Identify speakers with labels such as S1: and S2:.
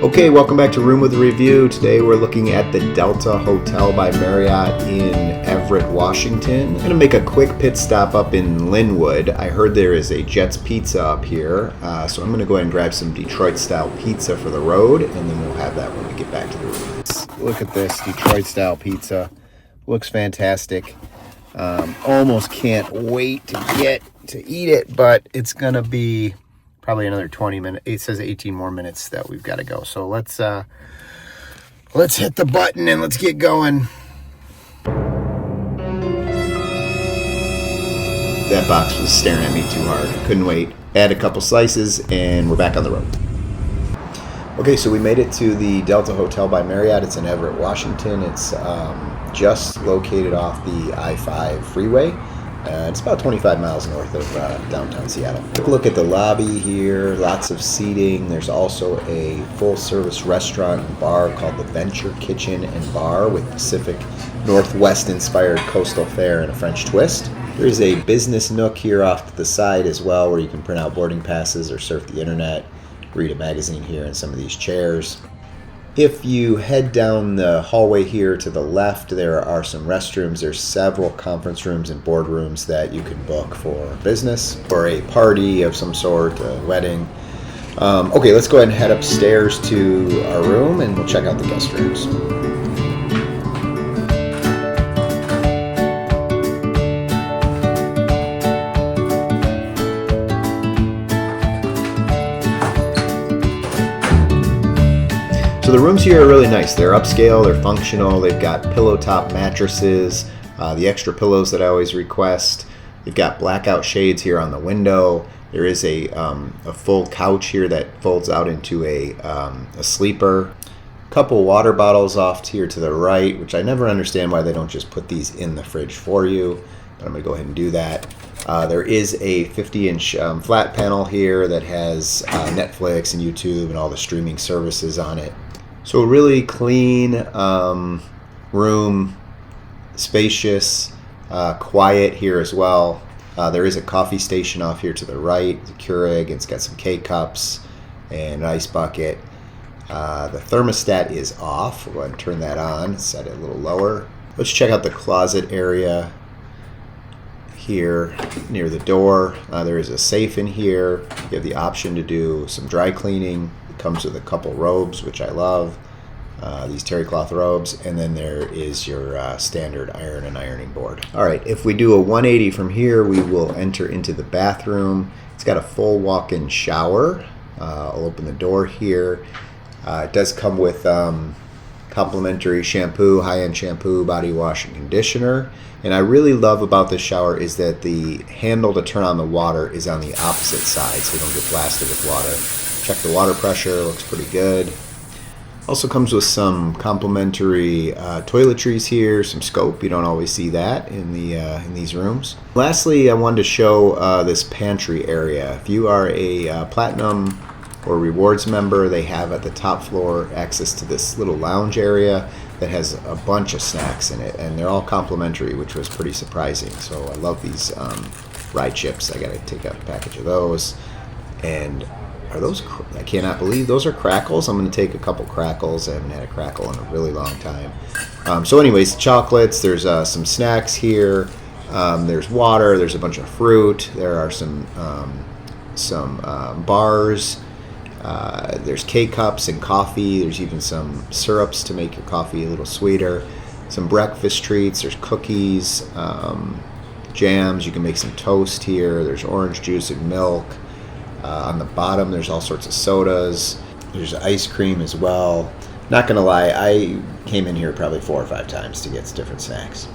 S1: Okay, welcome back to Room with a Review. Today we're looking at the Delta Hotel by Marriott in Everett, Washington. I'm going to make a quick pit stop up in Linwood. I heard there is a Jets Pizza up here, so I'm going to go ahead and grab some Detroit-style pizza for the road, and then we'll have that when we get back to the room. Look at this Detroit-style pizza. Looks fantastic. Almost can't wait to get to eat it, but it's going to be probably another 20 minutes. It says 18 more minutes that we've got to go. So let's hit the button and let's get going. That box was staring at me too hard. Couldn't wait. Add a couple slices and we're back on the road. Okay, so we made it to the Delta Hotel by Marriott. It's in Everett, Washington. It's just located off the I-5 freeway. It's about 25 miles north of downtown Seattle. Quick look at the lobby here, lots of seating. There's also a full-service restaurant and bar called the Venture Kitchen and Bar with Pacific Northwest-inspired coastal fare and a French twist. There's a business nook here off to the side as well where you can print out boarding passes or surf the internet, read a magazine here in some of these chairs. If you head down the hallway here to the left, there are some restrooms. There's several conference rooms and boardrooms that you can book for business or a party of some sort, a wedding. Okay, let's go ahead and head upstairs to our room and we'll check out the guest rooms. So the rooms here are really nice. They're upscale, they're functional, they've got pillow top mattresses, the extra pillows that I always request. They've got blackout shades here on the window. There is a full couch here that folds out into a sleeper. A couple water bottles off here to the right, which I never understand why they don't just put these in the fridge for you, but I'm going to go ahead and do that. There is a 50-inch flat panel here that has Netflix and YouTube and all the streaming services on it. So a really clean room, spacious, quiet here as well. There is a coffee station off here to the right, the Keurig, it's got some K-cups and an ice bucket. The thermostat is off. We'll go ahead and turn that on, set it a little lower. Let's check out the closet area here near the door. There is a safe in here. You have the option to do some dry cleaning. Comes with a couple robes, which I love, these terry cloth robes, and then there is your standard iron and ironing board. All right, if we do a 180 from here, we will enter into the bathroom. It's got a full walk-in shower. I'll open the door here. It does come with complimentary shampoo, high-end shampoo, body wash, and conditioner. And I really love about this shower is that the handle to turn on the water is on the opposite side, so you don't get blasted with water. Check the water pressure, looks pretty good. Also comes with some complimentary toiletries here, some scope. You don't always see that in these rooms. Lastly, I wanted to show this pantry area. If you are a Platinum or Rewards member, they have at the top floor access to this little lounge area that has a bunch of snacks in it, and they're all complimentary, which was pretty surprising. So I love these rye chips. I gotta take out a package of those. And are those, I cannot believe those are crackles. I'm going to take a couple crackles. I haven't had a crackle in a really long time. So anyways, chocolates, there's some snacks here. There's water, there's a bunch of fruit. There are some bars. There's K-cups and coffee. There's even some syrups to make your coffee a little sweeter. Some breakfast treats. There's cookies, jams. You can make some toast here. There's orange juice and milk. On the bottom, there's all sorts of sodas. There's ice cream as well. Not gonna lie, I came in here probably 4 or 5 times to get different snacks.